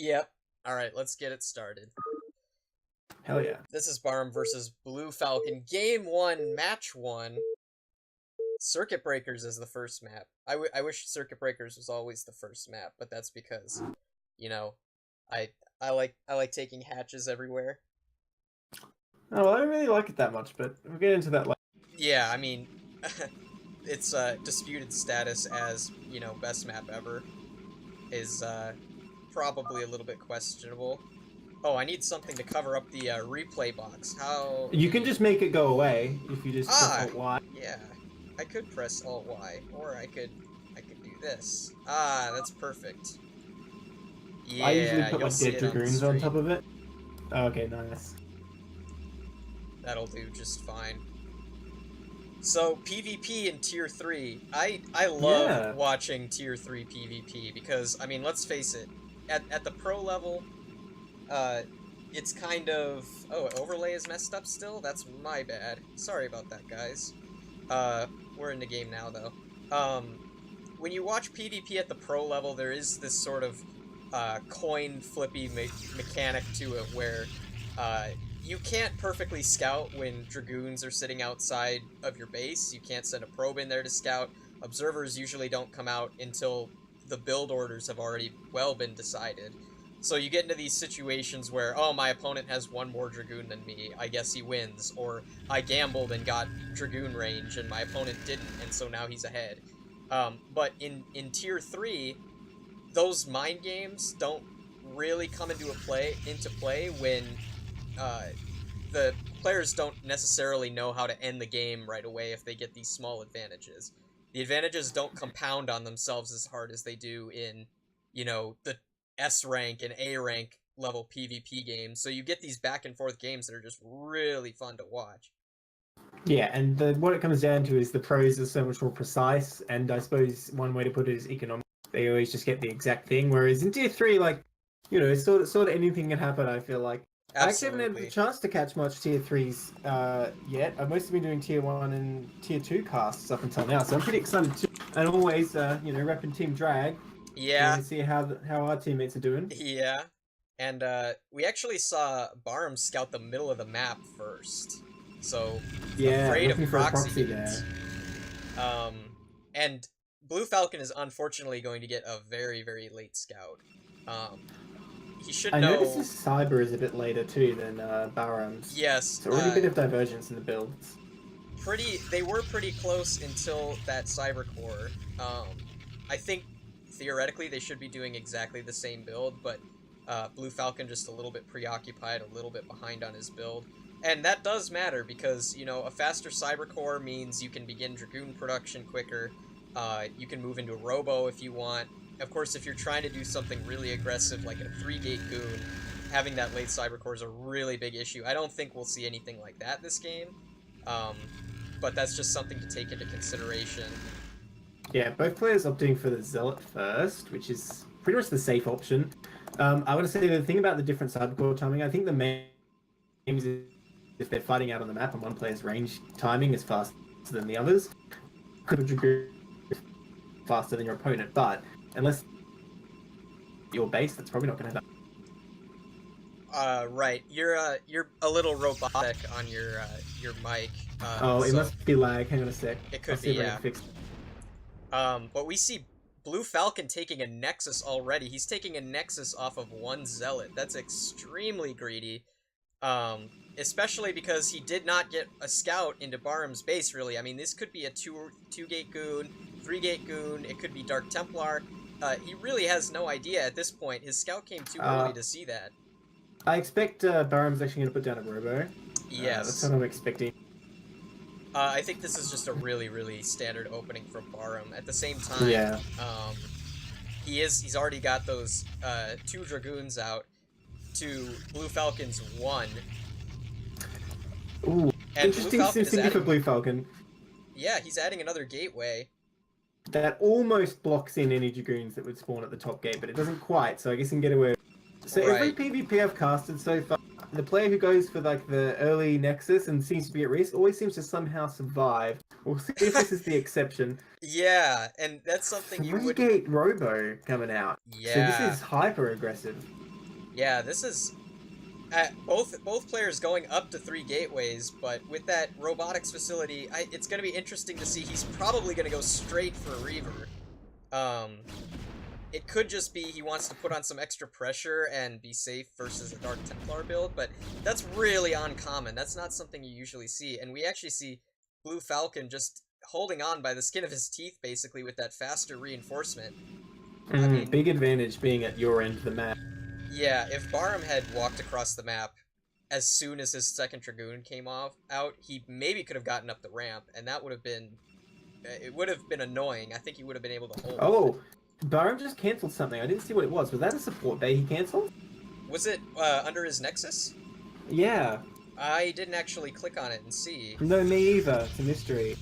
Yep. Alright, let's get it started. Hell yeah. This is Bahram versus BlueFalcon. Game 1, Match 1. Circuit Breakers is the first map. I wish Circuit Breakers was always the first map, but that's because, you know, I I like taking hatches everywhere. Oh, well, I don't really like it that much, but we'll get into that later. Yeah, I mean, it's disputed status as, best map ever is probably a little bit questionable. Oh, I need something to cover up the replay box. How You do can you... just make it go away if you just press Ah, Alt Y. yeah. I could press Alt Y, or I could do this. Ah, that's perfect. I usually Yeah, put you'll like see dead it on the dragoons on top stream. of it. Oh, okay, nice. That'll do just fine. So, PvP in Tier 3. I love Yeah. watching Tier 3 PvP because, I mean, let's face it, at the pro level, it's kind of... Oh, overlay is messed up still? That's my bad. Sorry about that, guys. We're in the game now, though. When you watch PvP at the pro level, there is this sort of, coin flippy mechanic to it where, you can't perfectly scout when Dragoons are sitting outside of your base. You can't send a probe in there to scout. Observers usually don't come out until the build orders have already well been decided. So you get into these situations where, oh, my opponent has one more Dragoon than me, I guess he wins, or I gambled and got Dragoon range and my opponent didn't, and so now he's ahead. But in Tier 3, those mind games don't really come into play when the players don't necessarily know how to end the game right away if they get these small advantages. The advantages don't compound on themselves as hard as they do in, the S rank and A rank level PvP games. So you get these back and forth games that are just really fun to watch. Yeah, and what it comes down to is the pros are so much more precise, and I suppose one way to put it is economic. They always just get the exact thing, whereas in Tier 3, like, sort of anything can happen, I feel like. I actually haven't had the Absolutely. chance to catch much Tier 3s yet. I've mostly been doing Tier 1 and Tier 2 casts up until now, so I'm pretty excited too. And always, repping Team Drag. Want Yeah, to see how our teammates are doing. yeah. And we actually saw Bahram scout the middle of the map first. So, Yeah, afraid of looking for a proxy proxy gates. there. Um, and BlueFalcon is unfortunately going to get a very, very late scout. Um, he should I noticed know... his Cyber is a bit later too than Bahram's. Yes, So already a bit of divergence in the builds. they were pretty close until that Cyber Core. I think theoretically they should be doing exactly the same build, but BlueFalcon just a little bit preoccupied, a little bit behind on his build. And that does matter because, a faster Cyber Core means you can begin Dragoon production quicker. You can move into a Robo if you want. Of course, if you're trying to do something really aggressive like a 3-gate Goon, having that late Cyber Core is a really big issue. I don't think we'll see anything like that this game. Um, but that's just something to take into consideration. Yeah, both players opting for the Zealot first, which is pretty much the safe option. I want to say the thing about the different Cybercore timing, I think the main aim is if they're fighting out on the map and one player's range timing is faster than the others, could be faster than your opponent, but unless your base, that's probably not going to happen. Right. You're a little robotic on your mic. Oh, it So must be lag. Hang on a sec. it I'll could be, see if I yeah. can fix it. But we see BlueFalcon taking a Nexus already. He's taking a Nexus off of one Zealot. That's extremely greedy. Especially because he did not get a scout into Bahram's base, really. I mean, this could be a two-gate Goon, 3-gate Goon, it could be Dark Templar. He really has no idea at this point. His scout came too early to see that. I expect Bahram's actually going to put down a Robo. Yes. That's what I'm expecting. I think this is just a really, really standard opening for Bahram. At the same time, Yeah. He's already got those 2 Dragoons out to BlueFalcon's 1. Ooh, And interesting BlueFalcon is SimCity for adding... BlueFalcon. Yeah, he's adding another gateway. That almost blocks in any Dragoons that would spawn at the top gate, but it doesn't quite, so I guess he can get away. So every Right. PvP I've casted so far, the player who goes for like the early Nexus and seems to be at risk always seems to somehow survive. We'll see if this is the exception. Yeah, and that's something you would... 3-gate Robo coming out. Yeah. So this is hyper aggressive. Yeah, this is both players going up to 3 gateways, but with that robotics facility, it's going to be interesting to see. He's probably going to go straight for Reaver. Um, it could just be he wants to put on some extra pressure and be safe versus a Dark Templar build, but that's really uncommon. That's not something you usually see, and we actually see BlueFalcon just holding on by the skin of his teeth, basically, with that faster reinforcement. I mean, Big advantage being at your end of the map. yeah, if Bahram had walked across the map as soon as his second Dragoon came out, he maybe could have gotten up the ramp, and that would have been... It would have been annoying. I think he would have been able to hold it. Oh, Bahram just cancelled something. I didn't see what it was. Was that a support bay he cancelled? Was it under his Nexus? Yeah. I didn't actually click on it and see. No, me either. It's a mystery.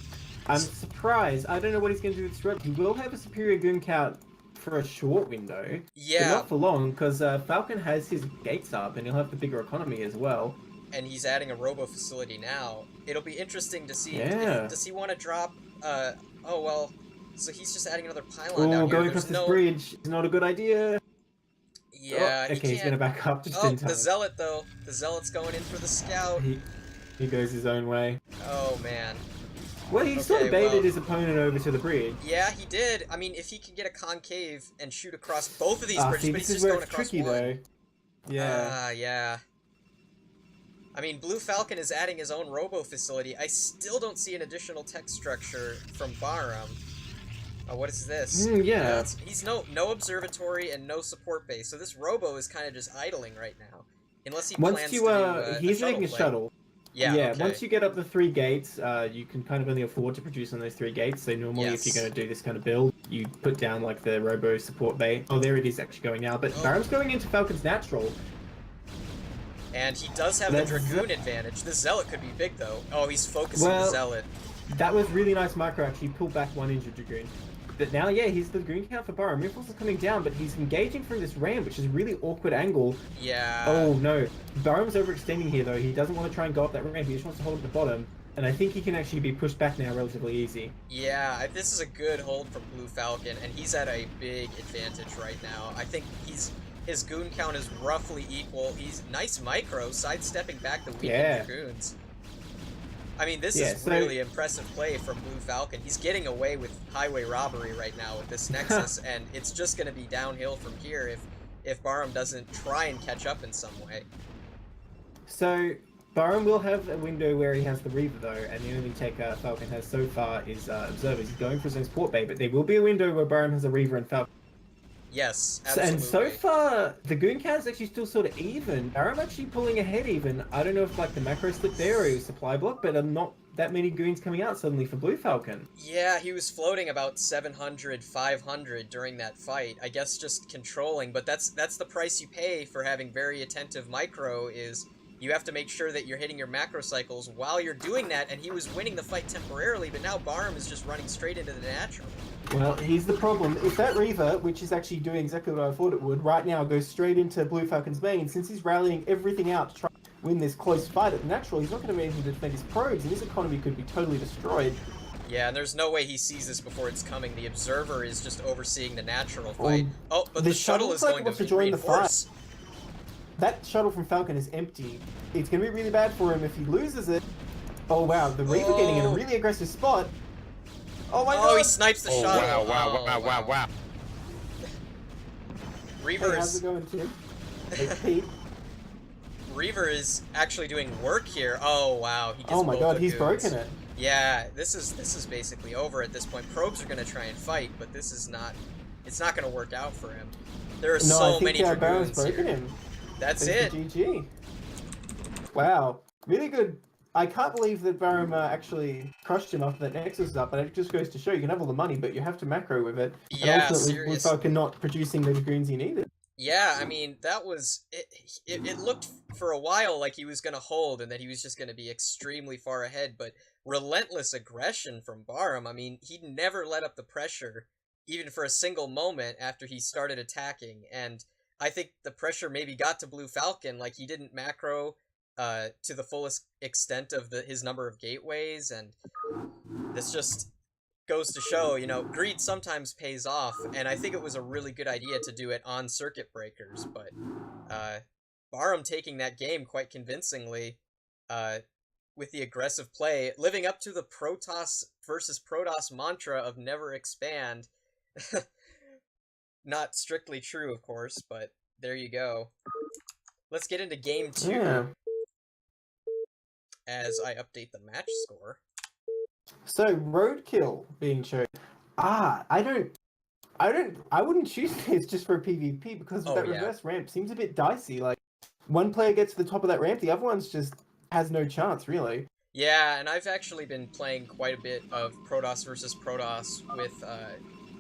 I'm surprised. I don't know what he's going to do with Strut. He will have a superior goon count for a short window. Yeah. But not for long, because Falcon has his gates up, and he'll have the bigger economy as well. And he's adding a robo facility now. It'll be interesting to see. Yeah. Does he want to drop... oh, well... So he's just adding another pylon down here. Going across this bridge is not a good idea. Yeah, oh, okay, he's going to back up just in time. The Zealot, though. The Zealot's going in for the scout. He goes his own way. Oh, man. Well, he sort of baited his opponent over to the bridge. Yeah, he did. I mean, if he can get a concave and shoot across both of these bridges, see, but he's this is just where going it's across tricky, one. though. Yeah. Yeah. I mean, BlueFalcon is adding his own robo facility. I still don't see an additional tech structure from Bahram. What is this? Yeah. He's no observatory and no support base, so this robo is kind of just idling right now. Unless he plans to do he's making a shuttle. Yeah, okay. Once you get up the 3 gates, you can kind of only afford to produce on those 3 gates, so normally Yes. if you're going to do this kind of build, you put down like the robo support bay. Oh, there it is actually going now, but Bahram's going into Falcon's natural. And he does have the Dragoon advantage. The Zealot could be big, though. Oh, he's focusing the Zealot. That was really nice micro, actually. He pulled back 1 injured Dragoon. But now, yeah, he's the Dragoon count for Bahram. Ripples are coming down, but he's engaging from this ramp, which is a really awkward angle. Yeah. Oh, no. Bahram's overextending here, though. He doesn't want to try and go up that ramp. He just wants to hold at the bottom. And I think he can actually be pushed back now relatively easy. Yeah, this is a good hold from BlueFalcon, and he's at a big advantage right now. I think his goon count is roughly equal. He's nice micro, sidestepping back the weakened Dragoons. I mean, this is really impressive play from BlueFalcon. He's getting away with highway robbery right now with this Nexus, and it's just going to be downhill from here if Bahram doesn't try and catch up in some way. So, Bahram will have a window where he has the Reaver, though, and the only tech Falcon has so far is Observers. He's going for his own support bay, but there will be a window where Bahram has a Reaver and Falcon. Yes, absolutely. And so far, the goon count is actually still sort of even. Bahram actually pulling ahead even. I don't know if like the macro slipped there or he was supply block, but not that many goons coming out suddenly for BlueFalcon. Yeah, he was floating about 700, 500 during that fight. I guess just controlling, but that's the price you pay for having very attentive micro is you have to make sure that you're hitting your macro cycles while you're doing that, and he was winning the fight temporarily, but now Bahram is just running straight into the natural. Well, here's the problem. If that Reaver, which is actually doing exactly what I thought it would, right now goes straight into BlueFalcon's main, since he's rallying everything out to try and win this close fight at the natural, he's not going to be able to defend his probes, and his economy could be totally destroyed. Yeah, and there's no way he sees this before it's coming. The Observer is just overseeing the natural fight. But the shuttle is going to join reinforce. The fight. That shuttle from Falcon is empty. It's going to be really bad for him if he loses it. Oh wow, the Reaver getting in a really aggressive spot. Oh my god! Oh, he snipes the shuttle. Wow. Reaver how's it going, Tim? Hey, Pete. Reaver is actually doing work here. Oh wow, he gets oh my god, he's goons. broken it. Yeah, this is basically over at this point. Probes are gonna try and fight, but this is not. It's not gonna work out for him. There are so many Dragoons here. Him. That's it. GG. Wow, really good. I can't believe that Bahram actually crushed him after that Nexus is up, but it just goes to show you can have all the money, but you have to macro with it. Yeah, and ultimately, BlueFalcon not producing the Dragoons he needed. Yeah, I mean, that was... It looked for a while like he was going to hold and that he was just going to be extremely far ahead, but relentless aggression from Bahram. I mean, he never let up the pressure, even for a single moment after he started attacking, and I think the pressure maybe got to BlueFalcon, like he didn't macro to the fullest extent of his number of gateways, and this just goes to show, you know, greed sometimes pays off, and I think it was a really good idea to do it on circuit breakers, but Bahram taking that game quite convincingly, with the aggressive play, living up to the Protoss versus Protoss mantra of never expand. Not strictly true, of course, but there you go. Let's get into game 2 Yeah. as I update the match score. So roadkill being chosen. I wouldn't choose this just for a PvP because Oh, that yeah. reverse ramp seems a bit dicey. Like, one player gets to the top of that ramp, the other one's just has no chance, really. Yeah, and I've actually been playing quite a bit of Protoss versus Protoss with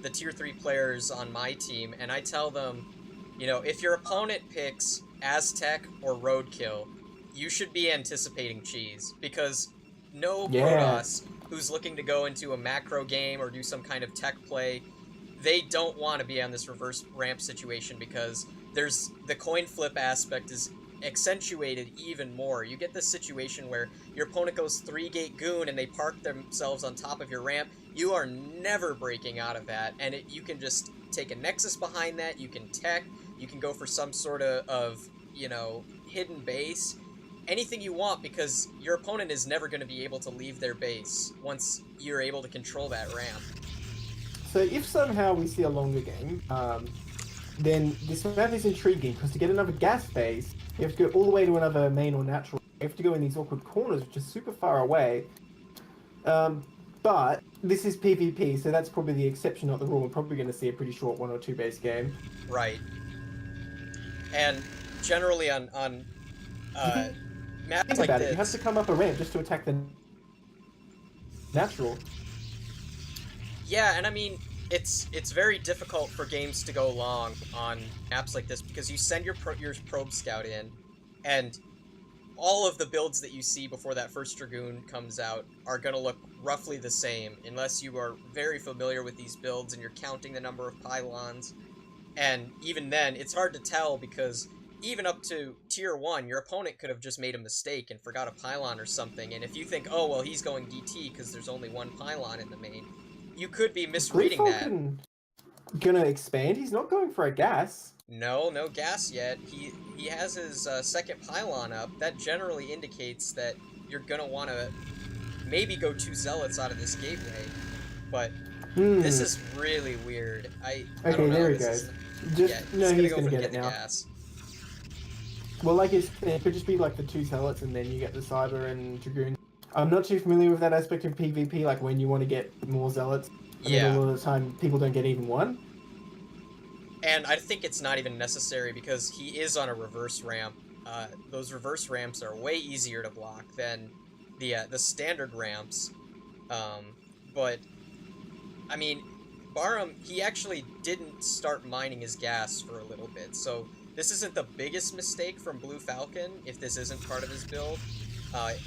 the tier 3 players on my team, and I tell them, you know, if your opponent picks Aztec or Roadkill, you should be anticipating cheese, because no Yeah. Protoss who's looking to go into a macro game or do some kind of tech play, they don't want to be on this reverse ramp situation, because there's the coin flip aspect is accentuated even more. You get this situation where your opponent goes 3-gate goon and they park themselves on top of your ramp. You are never breaking out of that, and you can just take a nexus behind that, you can tech, you can go for some sort of you know, hidden base, anything you want, because your opponent is never going to be able to leave their base once you're able to control that ramp. So if somehow we see a longer game, then this map is intriguing because to get another gas base, you have to go all the way to another main or natural. You have to go in these awkward corners, which is super far away. But this is PvP, so that's probably the exception, not the rule. We're probably going to see a pretty short 1 or 2 base game. Right. And generally on maps Think like about this, it. You have to come up a ramp just to attack the natural. yeah, and I mean, it's very difficult for games to go long on maps like this, because you send your probe scout in, and all of the builds that you see before that first Dragoon comes out are going to look roughly the same, unless you are very familiar with these builds and you're counting the number of pylons. And even then, it's hard to tell, because even up to tier 1, your opponent could have just made a mistake and forgot a pylon or something, and if you think, oh, well, he's going DT because there's only one pylon in the main, you could be misreading that. BlueFalcon gonna expand? He's not going for a gas. No gas yet. He has his second pylon up. That generally indicates that you're gonna want to maybe go 2 zealots out of this gateway, but this is really weird. I Okay, don't know. there he This goes. yeah, He's gonna gonna go get for it now. the gas. Well, like it could just be like the 2 zealots and then you get the cyber and dragoon. I'm not too familiar with that aspect of PvP, like when you want to get more zealots. I mean, a lot of the time people don't get even one. And I think it's not even necessary, because he is on a reverse ramp. Those reverse ramps are way easier to block than the standard ramps. But I mean, Bahram, he actually didn't start mining his gas for a little bit, so this isn't the biggest mistake from BlueFalcon if this isn't part of his build.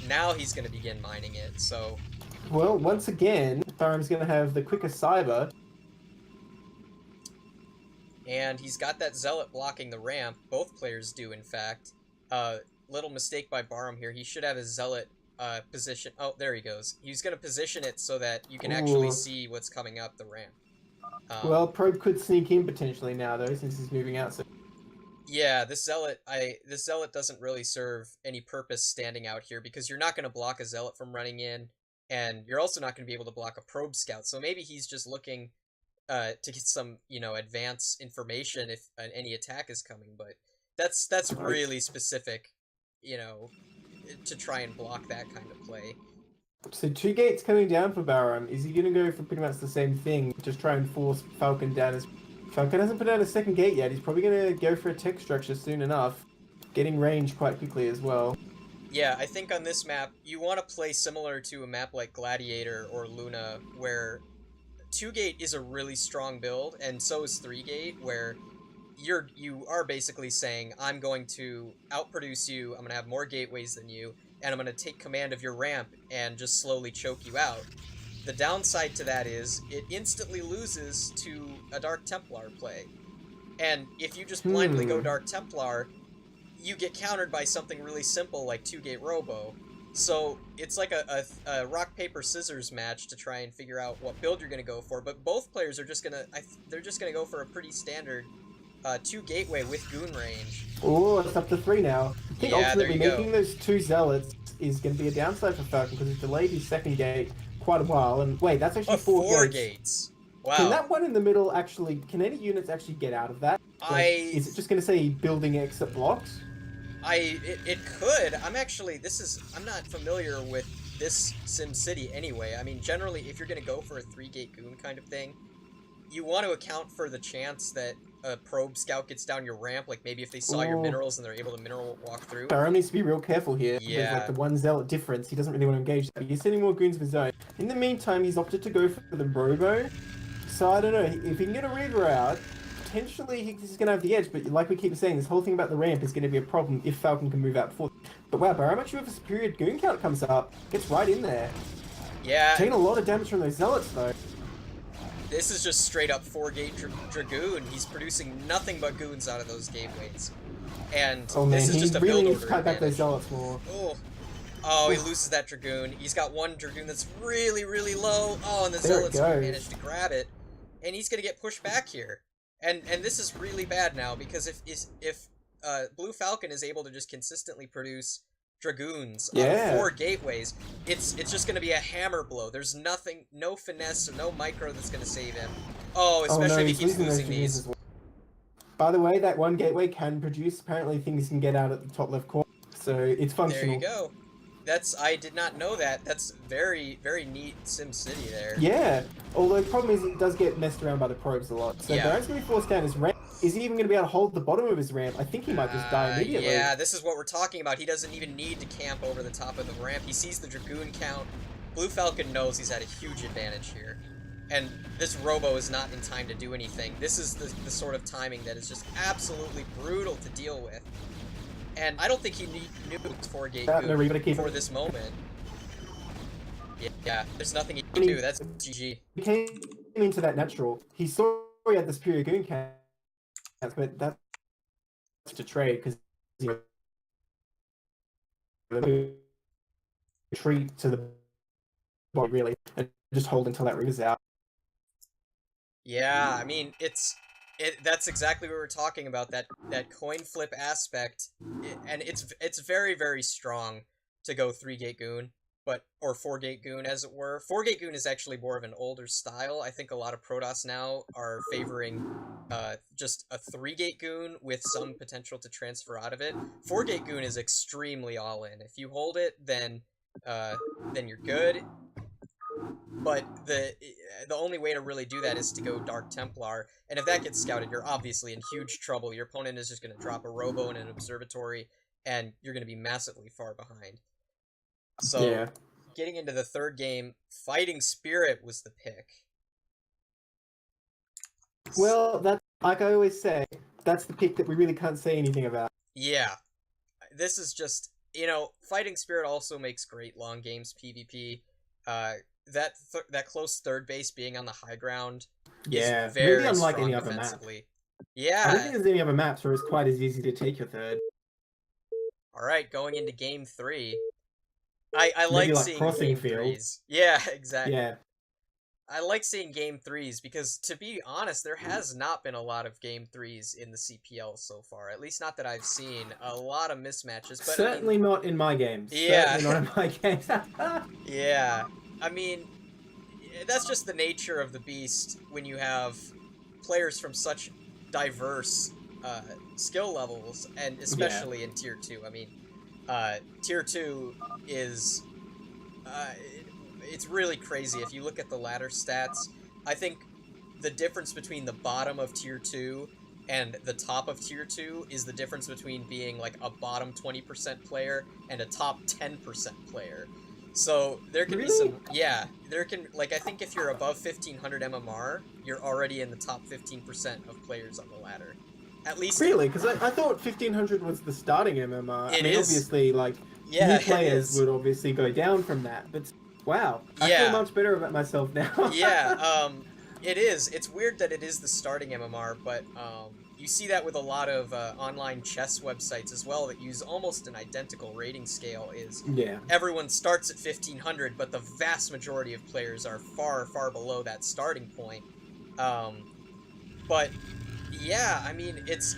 Now he's going to begin mining it, so... Well, once again, Bahram's going to have the quicker cyber. And he's got that zealot blocking the ramp. Both players do, in fact. Little mistake by Bahram here. He should have his zealot position... Oh, there he goes. He's going to position it so that you can actually see what's coming up the ramp. Well, Probe could sneak in potentially now, though, since he's moving out. So... Yeah, this zealot doesn't really serve any purpose standing out here, because you're not going to block a zealot from running in, and you're also not going to be able to block a probe scout. So maybe he's just looking to get some, you know, advance information if any attack is coming, but that's really specific, you know, to try and block that kind of play. So 2 gates coming down for Bahram. Is he going to go for pretty much the same thing, just try and force Falcon down as... Falcon hasn't put out a second gate yet. He's probably going to go for a tech structure soon enough, getting range quite quickly as well. Yeah, I think on this map, you want to play similar to a map like Gladiator or Luna, where 2-gate is a really strong build, and so is 3-gate, where you are basically saying, I'm going to outproduce you, I'm going to have more gateways than you, and I'm going to take command of your ramp and just slowly choke you out. The downside to that is, it instantly loses to a Dark Templar play. And if you just blindly go Dark Templar, you get countered by something really simple like 2-gate Robo. So it's like a rock, paper, scissors match to try and figure out what build you're going to go for, but both players are just going to, they're just going to go for a pretty standard 2 gateway with goon range. Oh, it's up to 3 now. I think Yeah, there ultimately you go. making those 2 zealots is going to be a downside for Falcon because it's delayed his second gate quite a while. And wait, that's actually 4 4 gates. gates. Wow. Can that one in the middle actually? Can any units actually get out of that? Like, is it just going to say building exit blocks? It could. I'm not familiar with this Sim City anyway. I mean, generally, if you're gonna go for a 3-gate goon kind of thing, you want to account for the chance that a probe scout gets down your ramp, like maybe if they saw your minerals and they're able to mineral walk through. Bahram needs to be real careful here. Yeah. There's like the 1 zealot difference. He doesn't really want to engage that. He's sending more goons of his own. In the meantime, he's opted to go for the robo. So I don't know, if he can get a Reaver out, potentially he's going to have the edge, but like we keep saying, this whole thing about the ramp is going to be a problem if Falcon can move out before. But wow, Bahram actually with a superior goon count comes up, gets right in there. Yeah. Taking a lot of damage from those zealots though. This is just straight up 4-gate Dragoon. He's producing nothing but goons out of those gateways. And this is just a really build needs to order cut back those advantage. zealots more. Oh, he loses that Dragoon. He's got 1 Dragoon that's really, really low. Oh, and the There Zealots managed to grab it. And he's gonna get pushed back here. And this is really bad now, because if BlueFalcon is able to just consistently produce Dragoons out of 4 gateways, it's just gonna be a hammer blow. There's nothing, no finesse or no micro that's gonna save him. Oh, especially if he keeps losing these. By the way, that 1 gateway can produce, apparently things can get out at the top left corner, so it's functional. There you go. I did not know that. That's very, very neat SimCity there. Yeah, although the problem is it does get messed around by the probes a lot. So Bahram's going to be forced down his ramp. Is he even going to be able to hold the bottom of his ramp? I think he might just die immediately. Yeah, this is what we're talking about. He doesn't even need to camp over the top of the ramp. He sees the Dragoon count. BlueFalcon knows he's had a huge advantage here. And this Robo is not in time to do anything. This is the sort of timing that is just absolutely brutal to deal with. And I don't think he knew it was 4-gate goon for this moment. Yeah, there's nothing he can do. That's GG. He came into that natural. He saw he had the superior goon count, but that's to trade because he retreat to the body really and just hold until that Reaver's out. Yeah, I mean that's exactly what we're talking about, that coin flip aspect, and it's very, very strong to go 3-gate goon, or 4-gate goon as it were. 4-gate goon is actually more of an older style. I think a lot of Protoss now are favoring just a 3-gate goon with some potential to transfer out of it. 4-gate goon is extremely all in. If you hold it, then you're good. But the only way to really do that is to go Dark Templar, and if that gets scouted, you're obviously in huge trouble. Your opponent is just going to drop a Robo in an observatory, and you're going to be massively far behind. So, getting into the 3rd game, Fighting Spirit was the pick. Well, that's, like I always say, that's the pick that we really can't say anything about. Yeah. This is just, Fighting Spirit also makes great long games PvP. That close 3rd base being on the high ground is very really unlike strong any other defensively. map. Yeah. I don't think there's any other maps where it's quite as easy to take your 3rd. Alright, going into game 3. I like seeing game 3s. Yeah, exactly. Yeah. I like seeing game 3s because, to be honest, there has not been a lot of game 3s in the CPL so far. At least not that I've seen. A lot of mismatches. But certainly not in my games. Yeah. Certainly not in my games. Yeah. I mean, that's just the nature of the beast when you have players from such diverse skill levels, and especially in Tier 2. I mean, Tier 2 is... it's really crazy. If you look at the ladder stats, I think the difference between the bottom of Tier 2 and the top of Tier 2 is the difference between being like a bottom 20% player and a top 10% player. So there can be some, there can, like, I think if you're above 1500 MMR, you're already in the top 15% of players on the ladder. At least... Really? Because I thought 1500 was the starting MMR. It I mean, is. Obviously, like, new players would obviously go down from that, but wow. I feel much better about myself now. It is. It's weird that it is the starting MMR, but, you see that with a lot of online chess websites as well that use almost an identical rating scale. Everyone starts at 1500, but the vast majority of players are far, far below that starting point. But Yeah, I mean, it's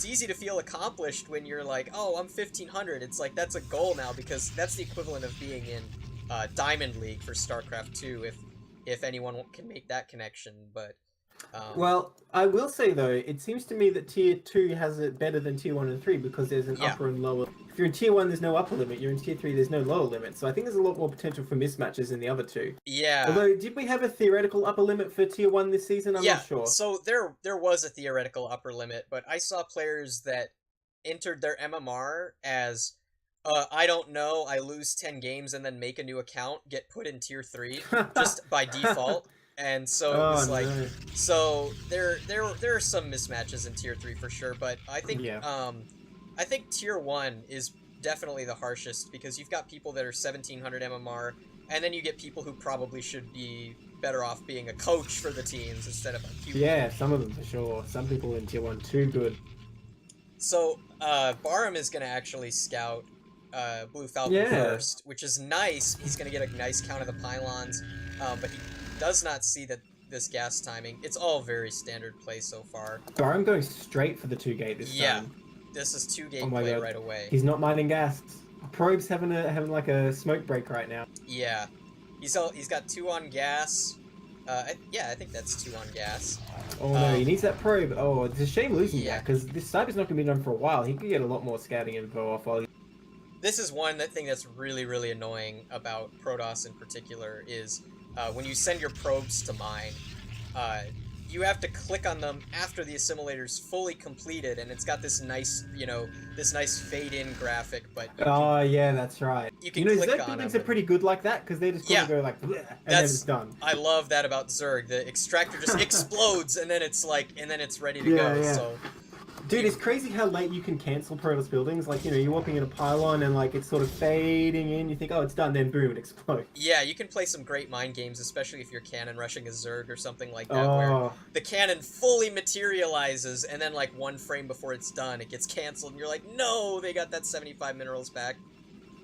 easy to feel accomplished when you're like, oh, I'm 1500. It's like that's a goal now because that's the equivalent of being in Diamond League for StarCraft 2 if anyone can make that connection. But Well, I will say though, it seems to me that tier 2 has it better than tier 1 and 3 because there's an yeah, upper and lower. If you're in tier 1, there's no upper limit. You're in tier 3, there's no lower limit. So I think there's a lot more potential for mismatches in the other two. yeah. Although, did we have a theoretical upper limit for tier 1 this season? I'm not sure. So there was a theoretical upper limit, but I saw players that entered their MMR as I don't know, I lose 10 games and then make a new account, get put in tier 3 just by default. And so it was like no. so there are some mismatches in tier 3 for sure, but I think I think tier 1 is definitely the harshest because you've got people that are 1700 MMR and then you get people who probably should be better off being a coach for the teams instead of a QB. Yeah, some of them for sure. Some people in tier 1 too good. So Bahram is gonna actually scout BlueFalcon first, which is nice. He's gonna get a nice count of the pylons, but he does not see that this gas timing. It's all very standard play so far. Bahram going straight for the 2-gate this time. This is 2-gate play right away. He's not mining gas. Probe's having like a smoke break right now. Yeah, he's got 2 on gas. Yeah, I think that's 2 on gas. Oh no, he needs that probe. Oh, it's a shame losing that because this sniper's not going to be done for a while. He could get a lot more scouting info off while. This is one thing that's really annoying about Protoss in particular is when you send your probes to mine, you have to click on them after the assimilator's fully completed, and it's got this nice, this nice fade-in graphic, but... Oh, yeah, that's right. You can click Zerg on them. buildings are pretty good like that, because they just go like, and then it's done. I love that about Zerg. The extractor just explodes, and then it's like, ready to go, so... Dude, it's crazy how late you can cancel Protoss buildings. Like, you're walking in a pylon and, like, it's sort of fading in. You think, oh, it's done. Then, boom, it explodes. Yeah, you can play some great mind games, especially if you're cannon rushing a Zerg or something like that, where the cannon fully materializes, and then, like, 1 frame before it's done, it gets canceled, and you're like, no, they got that 75 minerals back.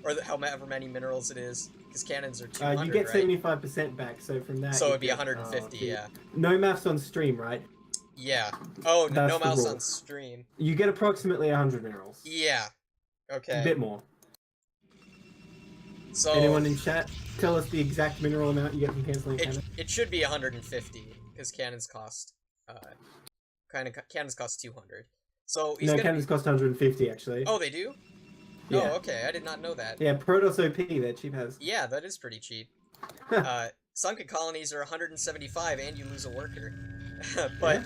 Or however many minerals it is, because cannons are 200, you get right? 75% back, so from that... So it'd be 150, yeah. No maths on stream, right? Yeah. Oh, no mouse on stream. You get approximately 100 minerals. Yeah. Okay. A bit more. So anyone in chat, tell us the exact mineral amount you get from canceling cannon. It should be 150 because cannons cost cannons cost 200. So cannons cost 150 actually. Oh, they do? Yeah. Oh, okay. I did not know that. Yeah, Protoss OP, they're cheap as. Yeah, that is pretty cheap. Sunken colonies are 175 and you lose a worker. But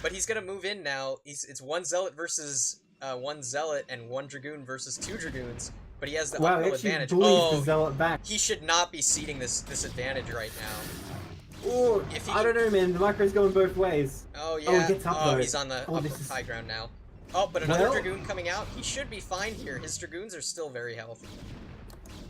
but he's gonna move in now. It's 1 zealot versus 1 zealot and 1 dragoon versus 2 dragoons. But he has the uphill advantage. The zealot back. He should not be ceding this advantage right now. Ooh, I don't know, man. The micro's going both ways. Oh yeah. Oh, he gets up though. He's on the high ground now. Oh, but another dragoon coming out. He should be fine here. His dragoons are still very healthy.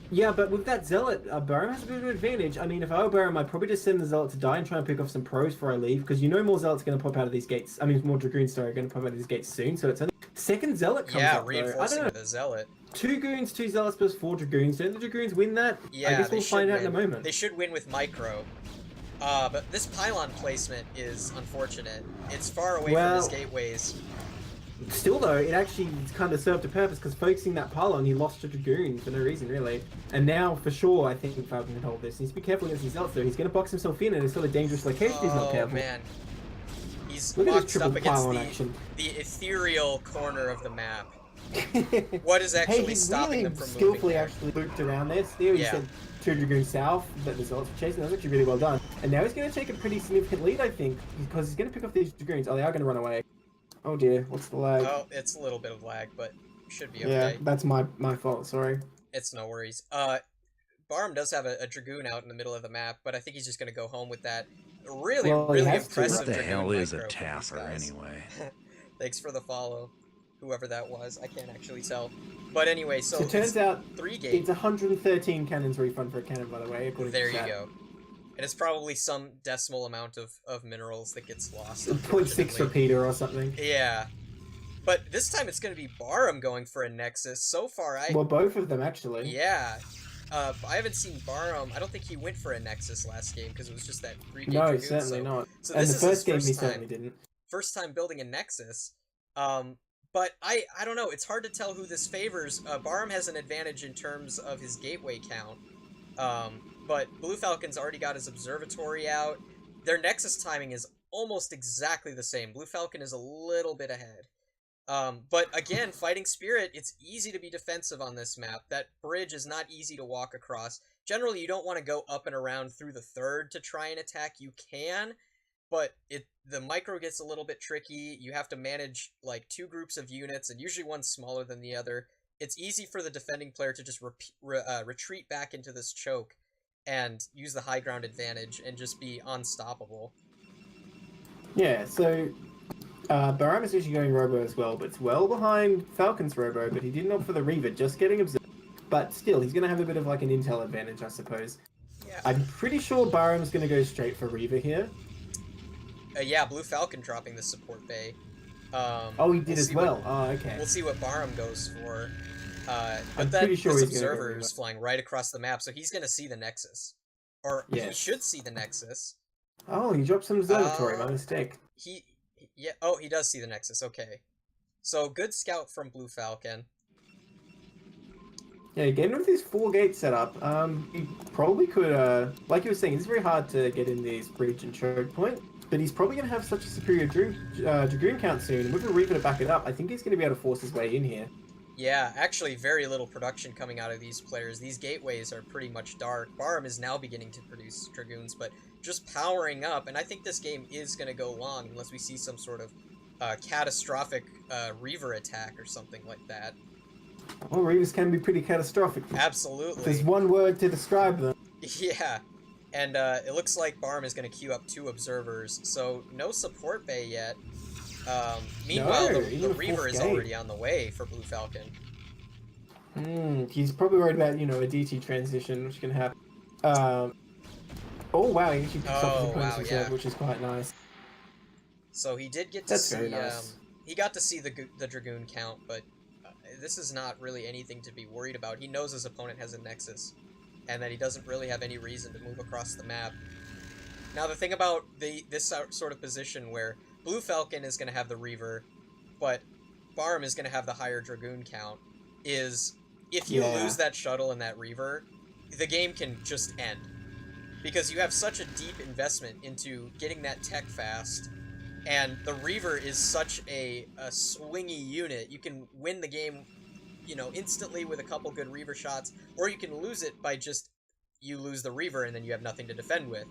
Yeah, but with that zealot, Bahram has a bit of an advantage. I mean, if I were Bahram, I'd probably just send the zealot to die and try and pick off some pros before I leave, because more zealots are going to pop out of these gates. I mean, more dragoons, are going to pop out of these gates soon, so it's only... Second zealot comes up, reinforcing with a zealot. 2 goons, 2 zealots plus 4 dragoons. Don't the dragoons win that? Yeah, I guess we'll find out in a moment. They should win with micro. But this pylon placement is unfortunate. It's far away from his gateways. Still though, it actually kind of served a purpose because focusing that pylon, he lost a dragoon for no reason really. And now for sure, I think Falcon can hold this. He needs to be careful against his zealots though. He's going to box himself in in a sort of dangerous location if he's not careful. Oh man, he's Look boxed at up against the ethereal corner of the map. What is actually stopping them from moving? Skillfully actually looped around there. Theo, he said 2 dragoons south, but the zealots were chasing. That was actually really well done. And now he's going to take a pretty significant lead, I think, because he's going to pick off these dragoons. Oh, they are going to run away. Oh dear, what's the lag? Oh, it's a little bit of lag, but should be okay. Yeah, that's my fault, sorry. It's no worries. Bahram does have a dragoon out in the middle of the map, but I think he's just going to go home with that. Really impressive. What the hell is a tapper anyway? Thanks for the follow, whoever that was. I can't actually tell. But anyway, so it turns out 3 gates. It's 113 cannons refund for a cannon, by the way. There you go. And it's probably some decimal amount of minerals that gets lost. 0.6 repeater or something. Yeah. But this time it's going to be Bahram going for a Nexus. So far, Well, both of them, actually. Yeah. I haven't seen Bahram. I don't think he went for a Nexus last game because it was just that 3-gate No, dragoon, certainly not. So and this the is first game his he first time. certainly didn't. first time building a Nexus. But I don't know. It's hard to tell who this favors. Bahram has an advantage in terms of his gateway count. But BlueFalcon's already got his observatory out. Their Nexus timing is almost exactly the same. BlueFalcon is a little bit ahead. But again, Fighting Spirit, it's easy to be defensive on this map. That bridge is not easy to walk across. Generally, you don't want to go up and around through the third to try and attack. You can, but the micro gets a little bit tricky. You have to manage like 2 groups of units, and usually one's smaller than the other. It's easy for the defending player to just retreat back into this choke and use the high ground advantage and just be unstoppable. Yeah, so Bahram is usually going Robo as well, but it's well behind Falcon's Robo, but he didn't opt for the Reaver, just getting observed. But still, he's going to have a bit of like an intel advantage, I suppose. Yeah. I'm pretty sure Bahram's going to go straight for Reaver here. Yeah, BlueFalcon dropping the support bay. Oh, he did as well. Oh, okay. We'll see what Bahram goes for. But I'm that pretty sure this he's gonna go observer Reaver. is flying right across the map, so he's going to see the Nexus. Or he Yes. should see the Nexus. Oh, he dropped some observatory, my mistake. Yeah, oh, he does see the Nexus, okay. So, good scout from BlueFalcon. Yeah, getting with his 4 gate setup, he probably could, like you were saying, it's very hard to get in these breach and choke point, but he's probably going to have such a superior Dragoon count soon, and with a Reaper to back it up, I think he's going to be able to force his way in here. Yeah, actually very little production coming out of these players. These gateways are pretty much dark. Bahram is now beginning to produce Dragoons, but just powering up, and I think this game is going to go long unless we see some sort of catastrophic Reaver attack or something like that. Well, Reavers can be pretty catastrophic. Absolutely. There's one word to describe them. Yeah, and it looks like Bahram is going to queue up 2 observers, so no support bay yet. Meanwhile, No, the even a Reaver fourth is gate. already on the way for BlueFalcon. He's probably worried about, a DT transition, which can happen. Oh wow, he actually picks up his opponent's reserve, yeah. which is quite nice. So he did get to That's see, very nice. he got to see the Dragoon count, but this is not really anything to be worried about. He knows his opponent has a Nexus, and that he doesn't really have any reason to move across the map. Now the thing about this sort of position where BlueFalcon is going to have the Reaver, but Bahram is going to have the higher Dragoon count, is if you lose that shuttle and that Reaver, the game can just end. Because you have such a deep investment into getting that tech fast, and the Reaver is such a swingy unit. You can win the game, instantly with a couple good Reaver shots, or you can lose it by just, you lose the Reaver and then you have nothing to defend with.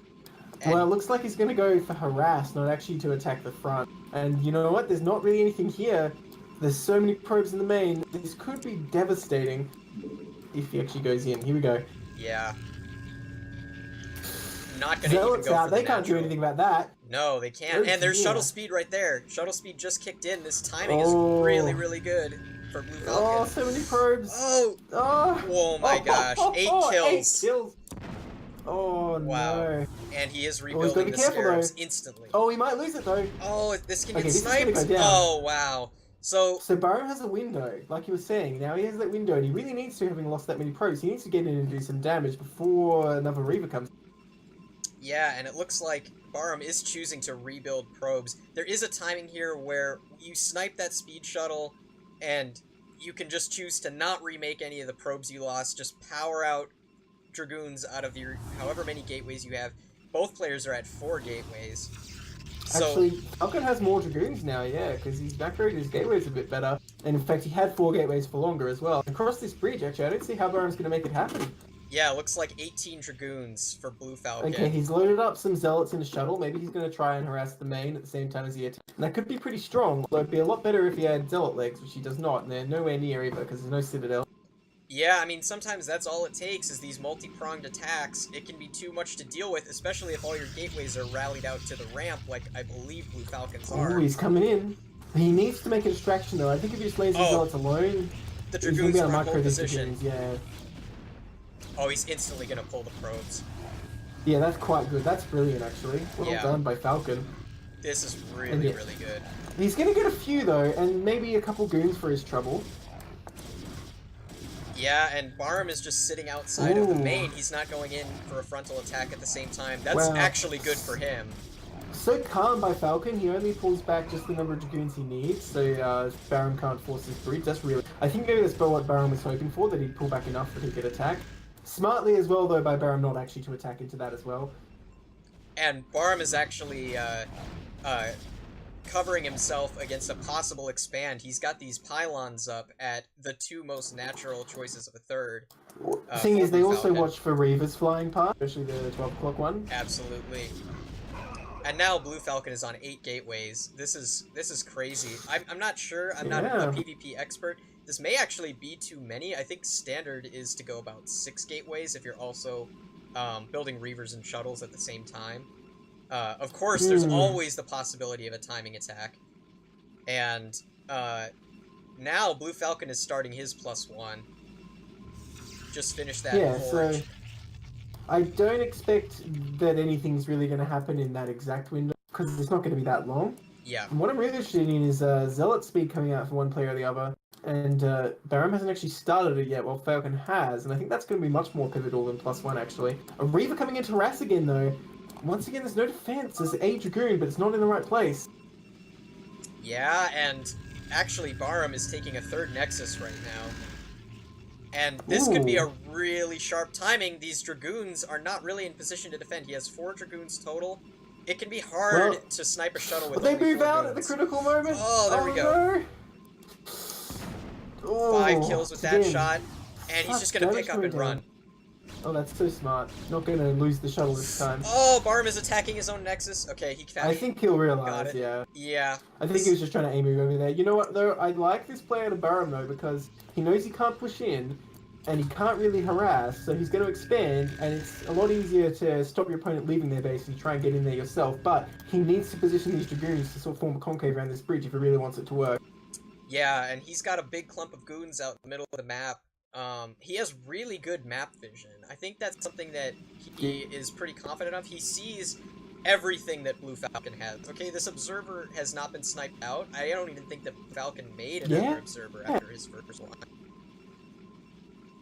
And Well, it looks like he's going to go for harass, not actually to attack the front. And you know what? There's not really anything here. There's so many probes in the main. This could be devastating if he actually goes in. Here we go. yeah. Not gonna even Zealots go out. for the They can't do natural. anything about that. No, they can't. Oh, And there's yeah. shuttle speed right there. Shuttle speed just kicked in. This timing Oh. is really, really good for BlueFalcon. Oh, so many probes. Oh! Oh, Oh my gosh. 8 kills. 8 kills. Oh, Wow. no. And he is he's gotta rebuilding be the careful, scarabs though. instantly. Oh, he might lose it, though. Oh, this can Okay, get this is gonna sniped. go down. Oh, wow. So, So Bahram has a window, like you were saying. Now he has that window, and he really needs to, having lost that many probes. He needs to get in and do some damage before another Reaver comes. yeah, and it looks like Bahram is choosing to rebuild probes. There is a timing here where you snipe that speed shuttle, and you can just choose to not remake any of the probes you lost. Just power out Dragoons out of your however many gateways you have. Both players are at 4 gateways. So, Actually, Falcon has more Dragoons now, yeah, because he's macroed his gateways a bit better. And in fact, he had 4 gateways for longer as well. Across this bridge, actually, I don't see how Bahram's going to make it happen. yeah, it looks like 18 Dragoons for BlueFalcon. Okay, he's loaded up some Zealots in the shuttle. Maybe he's going to try and harass the main at the same time as he attacks. And that could be pretty strong, although it'd be a lot better if he had Zealot legs, which he does not, and they're nowhere near either, because there's no Citadel. Yeah, I mean, sometimes that's all it takes is these multi-pronged attacks. It can be too much to deal with, especially if all your gateways are rallied out to the ramp, like I believe BlueFalcons Oh, are. he's coming in. He needs to make a distraction, though. I think if he just lays his Zealots alone, The he's going to Dragoons be are able to in pole micro these position. Dragoons, yeah. Oh, he's instantly gonna pull the probes. Yeah, that's quite good. That's brilliant, actually. Well Yeah. done by Falcon. This is really, yeah. really good. He's going to get a few, though, and maybe a couple goons for his trouble. Yeah, and Bahram is just sitting outside of the Ooh. main. He's not going in for a frontal attack at the same time. That's Well- actually good for him. So calm by Falcon, he only pulls back just the number of Dragoons he needs, so Bahram can't force his breach. That's really... I think maybe that's what Bahram was hoping for, that he'd pull back enough that he could attack. Smartly as well, though, by Bahram not actually to attack into that as well. And Bahram is actually covering himself against a possible expand. He's got these pylons up at the two most natural choices of a third. The thing is, they also Falcon. watch for Reavers flying past, especially the 12 o'clock one. Absolutely. And now BlueFalcon is on 8 gateways. This is crazy. I'm not sure. I'm not a PvP expert. This may actually be too many. I think standard is to go about 6 gateways if you're also building Reavers and shuttles at the same time. Of course, there's always the possibility of a timing attack. And now BlueFalcon is starting his +1. Just finished that forge. So I don't expect that anything's really going to happen in that exact window, because it's not going to be that long. Yeah. And what I'm really interested in is Zealot speed coming out for one player or the other, and Bahram hasn't actually started it yet, while Falcon has, and I think that's going to be much more pivotal than +1, actually. A Reaver coming into harass again, though. Once again, there's no defense. There's a Dragoon, but it's not in the right place. Yeah, and actually Bahram is taking a 3rd Nexus right now. And this could be a really sharp timing. These Dragoons are not really in position to defend. He has 4 Dragoons total. It can be hard to snipe a shuttle with they move 4 out goons. at the critical moment. Oh, there we go. No. 5 kills with that shot, and he's just gonna pick up and run. Oh, that's so smart. Not gonna lose the shuttle this time. Oh, Bahram is attacking his own Nexus. Okay, he found I think he'll realize, yeah. Yeah. I think he was just trying to aim it over there. You know what, though? I like this player to Bahram, though, because he knows he can't push in, and he can't really harass, so he's going to expand, and it's a lot easier to stop your opponent leaving their base and try and get in there yourself, but he needs to position these Dragoons to sort of form a concave around this bridge if he really wants it to work. Yeah, and he's got a big clump of goons out in the middle of the map. He has really good map vision. I think that's something that he is pretty confident of. He sees everything that BlueFalcon has. Okay, this observer has not been sniped out. I don't even think that Falcon made another observer after his first one.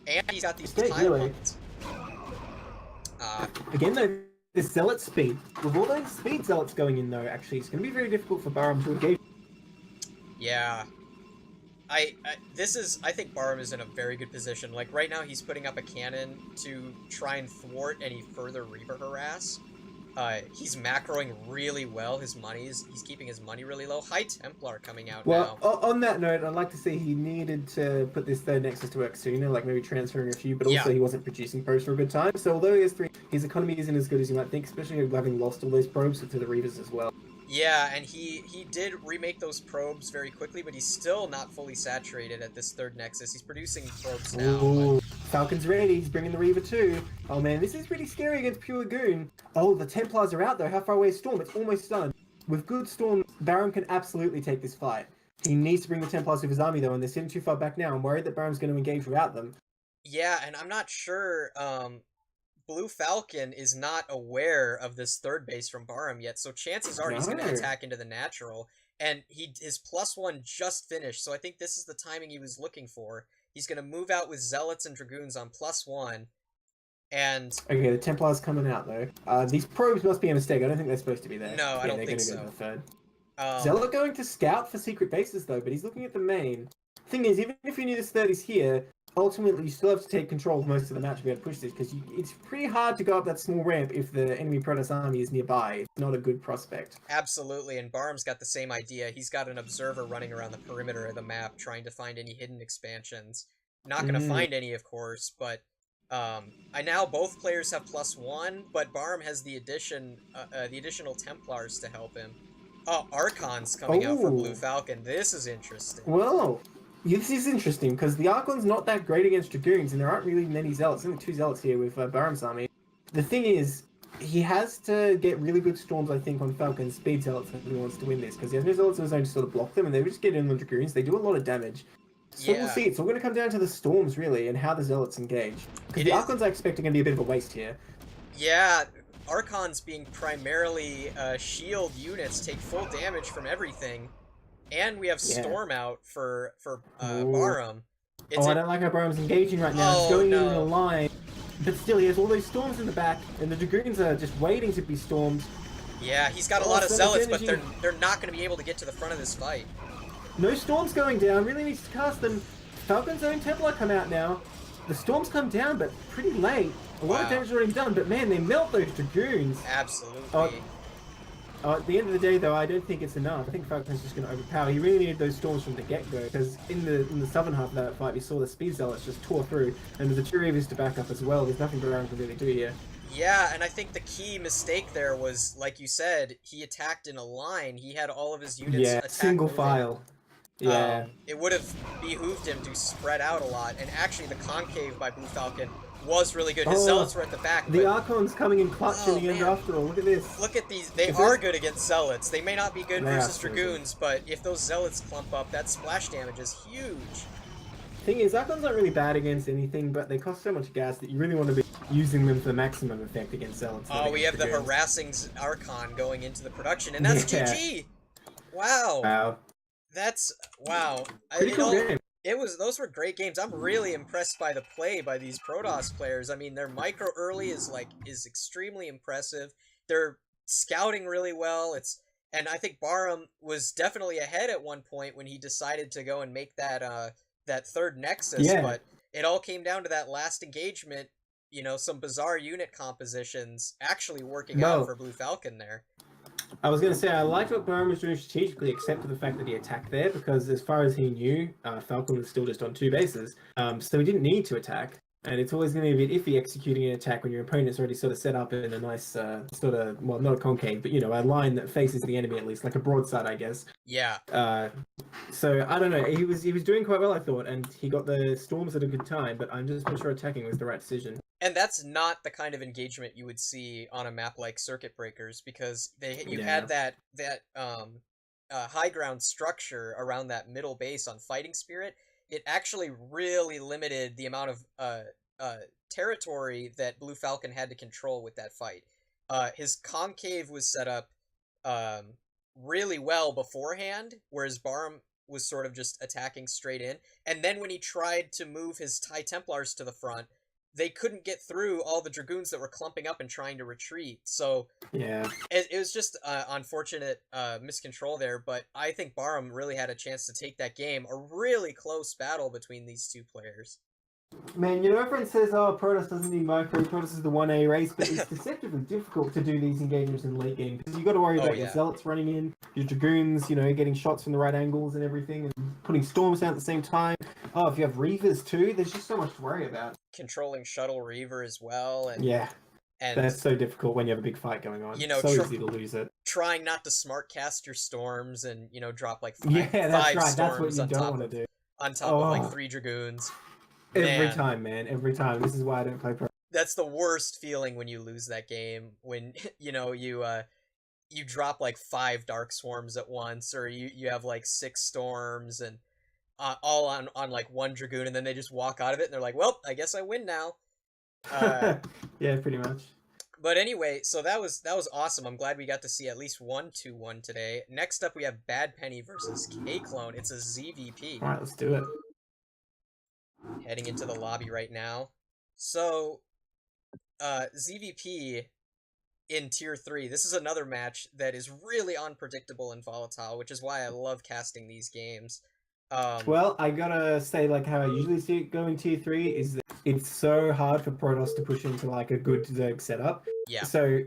And he's got these pylons. Again, though, the Zealot speed. With all those speed Zealots going in, though, actually, it's going to be very difficult for Bahram to engage. Yeah. I think Bahram is in a very good position. Like, right now he's putting up a cannon to try and thwart any further Reaver harass. He's macroing really well. He's keeping his money really low. High Templar coming out now. Well, on that note, I'd like to say he needed to put this 3rd Nexus to work sooner, like maybe transferring a few, but also he wasn't producing probes for a good time. So although he has 3, his economy isn't as good as you might think, especially having lost all those probes to the Reavers as well. Yeah, and he did remake those probes very quickly, but he's still not fully saturated at this 3rd Nexus. He's producing probes now. Ooh, Falcon's ready. He's bringing the Reaver too. Oh man, this is pretty scary against pure Goon. Oh, the Templars are out though. How far away is Storm? It's almost done. With good Storm, Bahram can absolutely take this fight. He needs to bring the Templars with his army though, and they're sitting too far back now. I'm worried that Bahram's going to engage without them. Yeah, and I'm not sure, BlueFalcon is not aware of this 3rd base from Bahram yet, so chances are he's going to attack into the natural, and his +1 just finished, so I think this is the timing he was looking for. He's going to move out with Zealots and Dragoons on +1, and... Okay, the Templars coming out, though. These probes must be a mistake. I don't think they're supposed to be there. No, I don't think so. Go to the 3rd. Zealot going to scout for secret bases, though, but he's looking at the main. Thing is, even if you knew this 3rd is here, ultimately you still have to take control of most of the match to be able to push this, because it's pretty hard to go up that small ramp if the enemy Protoss army is nearby. It's not a good prospect. Absolutely, and Bahram's got the same idea. He's got an observer running around the perimeter of the map, trying to find any hidden expansions. Not going to find any, of course, but now both players have +1, but Bahram has the additional Templars to help him. Oh, Archon's coming out for BlueFalcon. This is interesting. Whoa. This is interesting, because the Archon's not that great against Dragoons, and there aren't really many Zealots. Only 2 Zealots here with Bahram's army. The thing is, he has to get really good Storms, I think, on Falcon's speed Zealots if he wants to win this, because he has no Zealots of his own to sort of block them, and they just get in on Dragoons. They do a lot of damage. So we'll see. It's all going to come down to the Storms, really, and how the Zealots engage. Because the Archons I expect are going to be a bit of a waste here. Yeah, Archons being primarily shield units take full damage from everything. And we have Storm out for Bahram. I don't like how Bahram's engaging right now. He's going in a line. But still, he has all those Storms in the back, and the Dragoons are just waiting to be stormed. Yeah, he's got a Oh, lot of so much zealots, but energy. they're not going to be able to get to the front of this fight. No storms going down. Really needs to cast them. Falcon's own Templar come out now. The storms come down, but pretty late. A lot of Wow. damage already done, but man, they melt those Dragoons. Absolutely. At the end of the day, though, I don't think it's enough. I think Falcon's just going to overpower. He really needed those storms from the get-go, because in the southern half of that fight, we saw the speed zealots just tore through, and with the two Reavers to back up as well, there's nothing Bahram can really do here. Yeah, and I think the key mistake there was, like you said, he attacked in a line. He had all of his units attack Single moving. file. Yeah. It would have behooved him to spread out a lot, and actually the concave by BlueFalcon was really good. His zealots were at the back. The Archon's coming in clutch in the end after all. Look at this. Look at these. They are good against zealots. They may not be good versus dragoons, but if those zealots clump up, that splash damage is huge. Thing is, Archons aren't really bad against anything, but they cost so much gas that you really want to be using them for the maximum effect against zealots. Oh, we have the harassing Archon going into the production, and that's GG! Wow. Wow. That's... wow. Pretty cool game. Those were great games. I'm really impressed by the play by these Protoss players. I mean, their micro early is extremely impressive. They're scouting really well. And I think Bahram was definitely ahead at one point when he decided to go and make that third Nexus, but it all came down to that last engagement, you know, some bizarre unit compositions actually working out for BlueFalcon there. I was going to say, I liked what Bahram was doing strategically, except for the fact that he attacked there, because as far as he knew, Falcon was still just on 2 bases, so he didn't need to attack. And it's always going to be a bit iffy executing an attack when your opponent's already sort of set up in a nice sort of, well, not a concave, but, you know, a line that faces the enemy at least, like a broadside, I guess. Yeah. So, I don't know, he was doing quite well, I thought, and he got the storms at a good time, but I'm just not sure attacking was the right decision. And that's not the kind of engagement you would see on a map like Circuit Breakers, because you had that high ground structure around that middle base on Fighting Spirit. It actually really limited the amount of territory that BlueFalcon had to control with that fight. His concave was set up really well beforehand, whereas Bahram was sort of just attacking straight in. And then when he tried to move his TIE Templars to the front, they couldn't get through all the Dragoons that were clumping up and trying to retreat. So yeah, it was just unfortunate miscontrol there, but I think Bahram really had a chance to take that game. A really close battle between these two players. Man, you know, everyone says, oh, Protoss doesn't need micro, Protoss is the 1A race, but it's deceptively difficult to do these engagements in late game, because you got to worry about your Zealots running in, your Dragoons, you know, getting shots from the right angles and everything, and putting Storms down at the same time. Oh, if you have Reavers too, there's just so much to worry about. Controlling Shuttle Reaver as well, and and that's so difficult when you have a big fight going on. You know, so easy to lose it. Trying not to smart cast your Storms and, you know, drop like five Storms that's what you don't want to do. On top of like 3 Dragoons. Every time, man. Every time. This is why I don't play Pro. That's the worst feeling when you lose that game. When, you know, you drop like 5 Dark Swarms at once, or you have like 6 Storms and all on like 1 Dragoon, and then they just walk out of it and they're like, well, I guess I win now. Yeah, pretty much. But anyway, so that was awesome. I'm glad we got to see at least 1-2-1 today. Next up, we have Bad Penny versus K-Clone. It's a ZVP. All right, let's do it. Heading into the lobby right now. So, ZVP in Tier 3. This is another match that is really unpredictable and volatile, which is why I love casting these games. Well, I gotta say, like, how I usually see it go in Tier 3 is that it's so hard for Protoss to push into, like, a good Zerg setup. Yeah. So,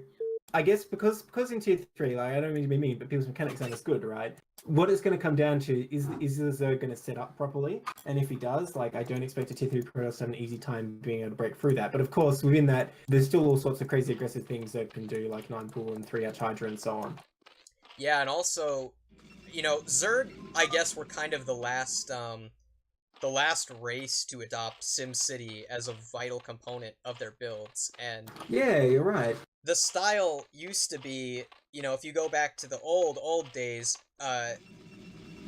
I guess because in Tier 3, like, I don't mean to be mean, but people's mechanics aren't as good, right? What it's going to come down to is the Zerg going to set up properly? And if he does, like, I don't expect a Tier 3 Protoss to have an easy time being able to break through that. But of course, within that, there's still all sorts of crazy aggressive things Zerg can do, like 9 Pool and 3 Arch Hydra and so on. Yeah, and also, you know, Zerg, I guess, were kind of the last race to adopt SimCity as a vital component of their builds. And yeah, you're right. The style used to be, you know, if you go back to the old days,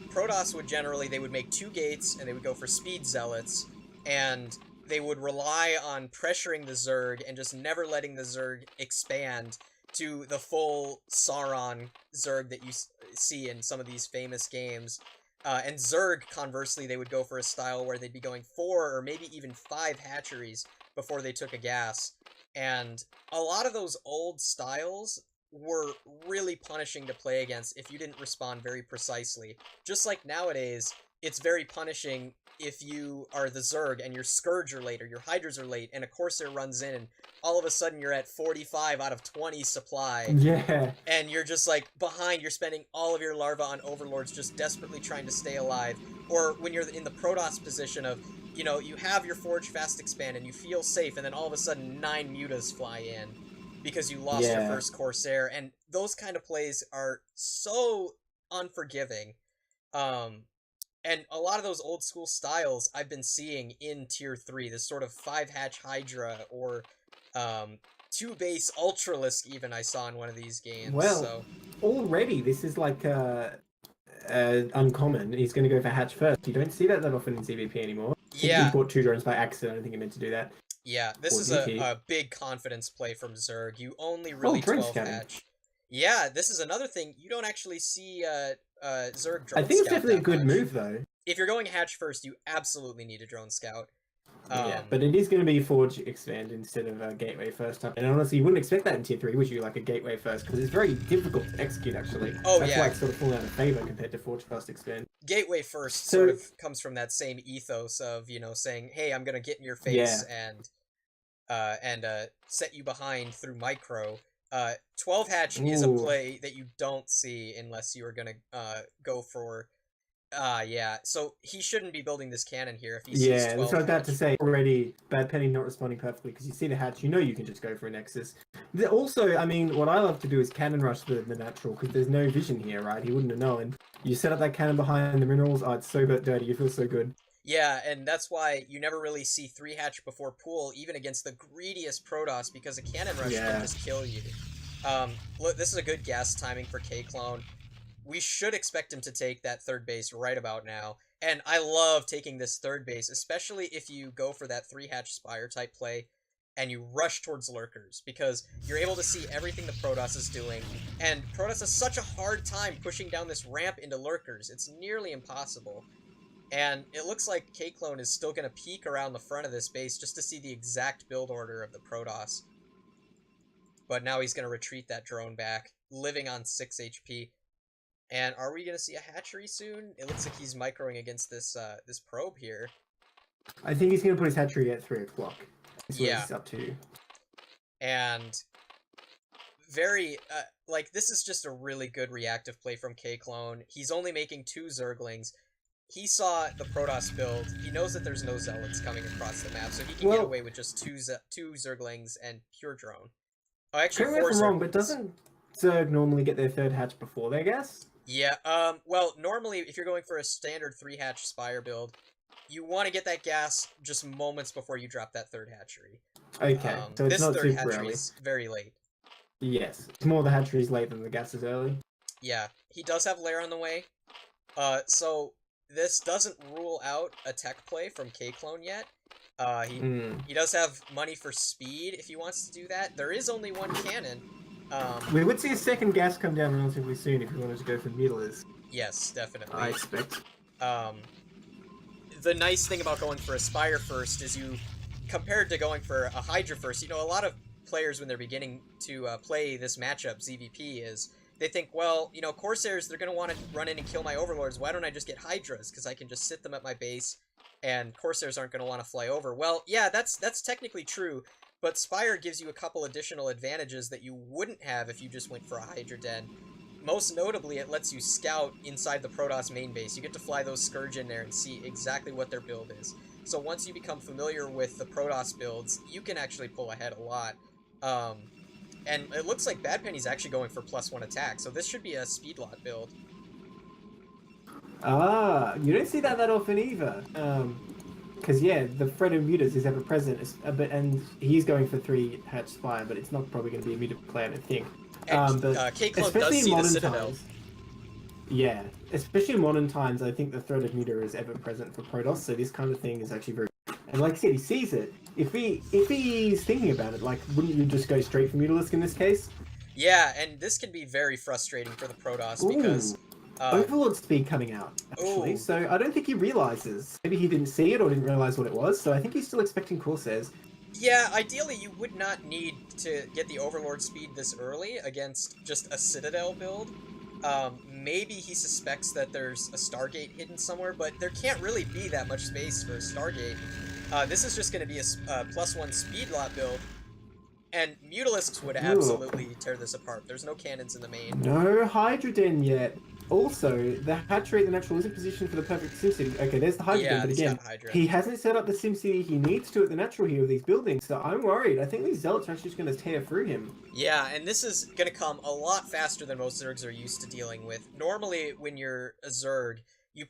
Protoss would they would make 2 gates, and they would go for speed zealots, and they would rely on pressuring the Zerg and just never letting the Zerg expand to the full Sauron Zerg that you see in some of these famous games. And Zerg, conversely, they would go for a style where they'd be going 4 or maybe even 5 hatcheries before they took a gas. And a lot of those old styles were really punishing to play against if you didn't respond very precisely. Just like nowadays, it's very punishing if you are the Zerg and your Scourge are late or your Hydras are late and a Corsair runs in and all of a sudden you're at 45 out of 20 supply. Yeah. And you're just like behind, you're spending all of your larva on Overlords just desperately trying to stay alive. Or when you're in the Protoss position of, you know, you have your Forge Fast Expand and you feel safe and then all of a sudden 9 Mutas fly in because you lost your first Corsair. And those kind of plays are so unforgiving. And a lot of those old school styles I've been seeing in Tier 3, this sort of 5-hatch Hydra or 2-base Ultralisk even I saw in one of these games. Well, so already this is like uncommon. He's going to go for hatch first. You don't see that often in CVP anymore. Yeah. He bought 2 drones by accident. I don't think he meant to do that. Yeah, this is a big confidence play from Zerg. You only really 12-hatch. Yeah, this is another thing. You don't actually see Zerg drone I think it's scout definitely a that good much. move, though. If you're going hatch first, you absolutely need a drone scout. Yeah, but it is going to be Forge Expand instead of a Gateway first time. And honestly, you wouldn't expect that in Tier 3, would you? Like a Gateway first, because it's very difficult to execute, actually. Oh, That's yeah. why it's sort of fallen out of favor compared to Forge Fast Expand. Gateway first sort of comes from that same ethos of, you know, saying, hey, I'm going to get in your face and set you behind through micro. 12-hatch is a play that you don't see unless you are going to go for... yeah, so he shouldn't be building this cannon here if he sees 12 that's what I was about hatch. to say. Already, Bad Penny not responding perfectly, because you see the hatch, you know you can just go for a Nexus. Also, I mean, what I love to do is cannon rush the natural, because there's no vision here, right? He wouldn't have known. You set up that cannon behind the minerals, oh, it's so dirty, you feel so good. Yeah, and that's why you never really see 3-hatch before pool, even against the greediest Protoss, because a cannon rush can just kill you. Look, this is a good gas timing for K-Clone. We should expect him to take that 3rd base right about now. And I love taking this 3rd base, especially if you go for that 3-hatch Spire type play and you rush towards Lurkers, because you're able to see everything the Protoss is doing. And Protoss has such a hard time pushing down this ramp into Lurkers. It's nearly impossible. And it looks like K-Clone is still going to peek around the front of this base just to see the exact build order of the Protoss. But now he's going to retreat that drone back, living on 6 HP. And are we going to see a hatchery soon? It looks like he's microing against this this probe here. I think he's going to put his hatchery at 3 o'clock. That's what he's up to. And very, like, this is just a really good reactive play from K-Clone. He's only making 2 Zerglings. He saw the Protoss build. He knows that there's no Zealots coming across the map, so he can get away with just 2 Zerglings and pure drone. Oh, actually, 4 Zerglings. Correct me if I'm wrong, but doesn't Zerg normally get their 3rd hatch before their gas? Yeah, well, normally, if you're going for a standard 3-hatch Spire build, you want to get that gas just moments before you drop that 3rd hatchery. Okay, so it's not this 3rd super hatchery early. is very late. Yes, it's more the hatchery's late than the gas is early. Yeah, he does have Lair on the way. So this doesn't rule out a tech play from K-Clone yet. He does have money for speed if he wants to do that. There is only 1 cannon. We would see a 2nd gas come down relatively soon if we wanted to go for mutilars. Yes, definitely. I expect. The nice thing about going for a Spire first is you, compared to going for a Hydra first, you know, a lot of players when they're beginning to play this matchup, ZVP, is they think, well, you know, Corsairs, they're going to want to run in and kill my Overlords. Why don't I just get Hydras? Because I can just sit them at my base, and Corsairs aren't going to want to fly over. Well, yeah, that's technically true, but Spire gives you a couple additional advantages that you wouldn't have if you just went for a Hydra Den. Most notably, it lets you scout inside the Protoss main base. You get to fly those Scourge in there and see exactly what their build is. So once you become familiar with the Protoss builds, you can actually pull ahead a lot. And it looks like Bad Penny's actually going for +1 attack, so this should be a speed lot build. Ah, you don't see that often either. Because, yeah, the threat of mutas is ever present, and he's going for 3-hatch Spire, but it's not probably going to be a muta play, I don't think. But K-Clone does see the Citadel. Times, yeah, especially in modern times, I think the threat of muta is ever present for Protoss, so this kind of thing is actually very... And like I said, he sees it. If he's thinking about it, like, wouldn't you just go straight for Mutalisk in this case? Yeah, and this can be very frustrating for the Protoss because... Overlord speed coming out, actually, so I don't think he realizes. Maybe he didn't see it or didn't realize what it was, so I think he's still expecting Corsairs. Yeah, ideally you would not need to get the Overlord speed this early against just a Citadel build. Maybe he suspects that there's a Stargate hidden somewhere, but there can't really be that much space for a Stargate. This is just going to be a +1 speed lot build, and Mutalisks would Ooh. absolutely tear this apart. There's no cannons in the main. No Hydra Den yet. Also, the hatchery at the natural isn't positioned for the perfect SimCity. Okay, there's the Hydra Den, Yeah, but he's again, got Hydra. he hasn't set up the SimCity he needs to at the natural here with these buildings, so I'm worried. I think these Zealots are actually just going to tear through him. Yeah, and this is going to come a lot faster than most Zergs are used to dealing with. Normally, when you're a Zerg, you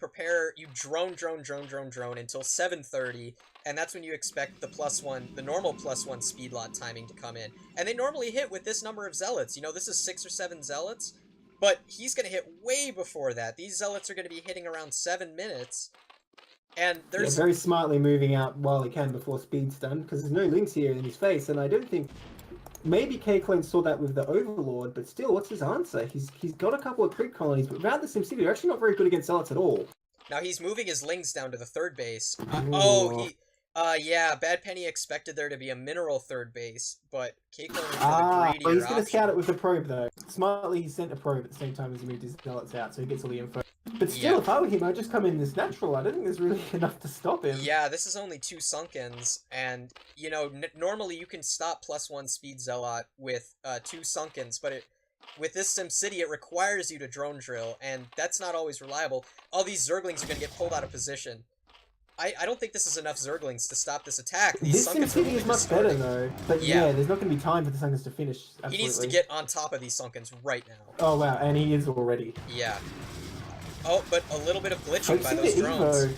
drone until 7:30, and that's when you expect the normal +1 speed lot timing to come in. And they normally hit with this number of Zealots. You know, this is 6 or 7 Zealots, but he's going to hit way before that. These Zealots are going to be hitting around 7 minutes, and there's... Yeah, very smartly moving out while he can before speed's done, because there's no links here in his face, and I don't think... Maybe K-Clone saw that with the Overlord, but still, what's his answer? He's got a couple of creep colonies, but without the SimCity, they're actually not very good against Zealots at all. Now he's moving his Lings down to the 3rd base. Ooh. Yeah, Bad Penny expected there to be a mineral 3rd base, but K-Clone is the greedier But he's going option. to scout it with a probe, though. Smartly, he sent a probe at the same time as he moved his Zealots out, so he gets all the info. But still, if I were him, I'd just come in this natural. I don't think there's really enough to stop him. Yeah, this is only 2 Sunkens, and, you know, normally you can stop +1 speed Zealot with 2 Sunkens, but with this SimCity, it requires you to drone drill, and that's not always reliable. All these Zerglings are going to get pulled out of position. I don't think this is enough Zerglings to stop this attack. These This Sunkens are SimCity only is much better, though. But yeah, there's not going to be time for the Sunkens to finish. Absolutely. He needs to get on top of these Sunkens right now. Oh, wow, and he is already. Yeah. Oh, but a little bit of glitching by those drones. Evo.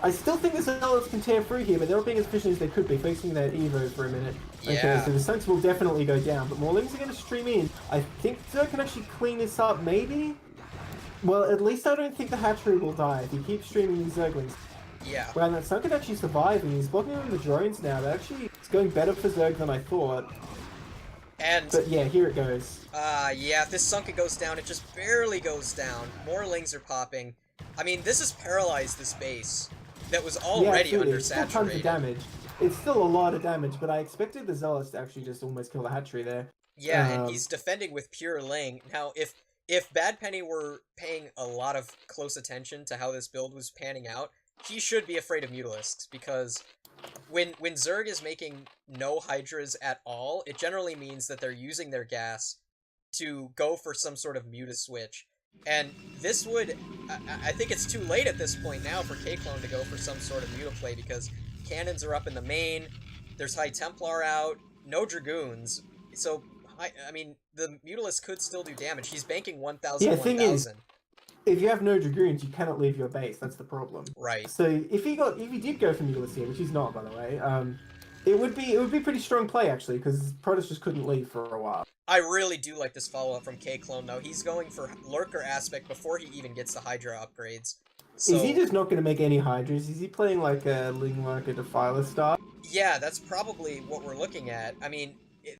I still think the Zealots can tear through here, but they're not being as efficient as they could be, facing that Evo for a minute. Yeah. Okay, so the Sunks will definitely go down, but more Lings are going to stream in. I think Zerg can actually clean this up, maybe? Well, at least I don't think the hatchery will die if he keeps streaming these Zerglings. Yeah. Well, that Sunk can actually survive, and he's blocking on the drones now. That actually is going better for Zerg than I thought. But yeah, here it goes. Yeah, if this Sunken goes down, it just barely goes down. More Lings are popping. I mean, this has paralyzed this base that was already undersaturated. It's still tons of damage. It's still a lot of damage, but I expected the Zealots to actually just almost kill the hatchery there. Yeah, and he's defending with pure Ling. Now, if Bad Penny were paying a lot of close attention to how this build was panning out, he should be afraid of Mutalisks, because when Zerg is making no Hydras at all, it generally means that they're using their gas to go for some sort of Muta switch. And this would... I think it's too late at this point now for K-Clone to go for some sort of Muta play, because cannons are up in the main, there's High Templar out, no Dragoons, so, I mean, the Mutalisk could still do damage. He's banking 1,000, yeah, thing is, if you have no Dragoons, you cannot leave your base. That's the problem. Right. So if he did go for Mutalisk here, which he's not, by the way, it would be pretty strong play actually, because Protoss just couldn't leave for a while. I really do like this follow-up from K-Clone, though. He's going for Lurker aspect before he even gets the Hydra upgrades. So... Is he just not going to make any Hydras? Is he playing like a Ling Lurker Defiler style? Yeah, that's probably what we're looking at. I mean,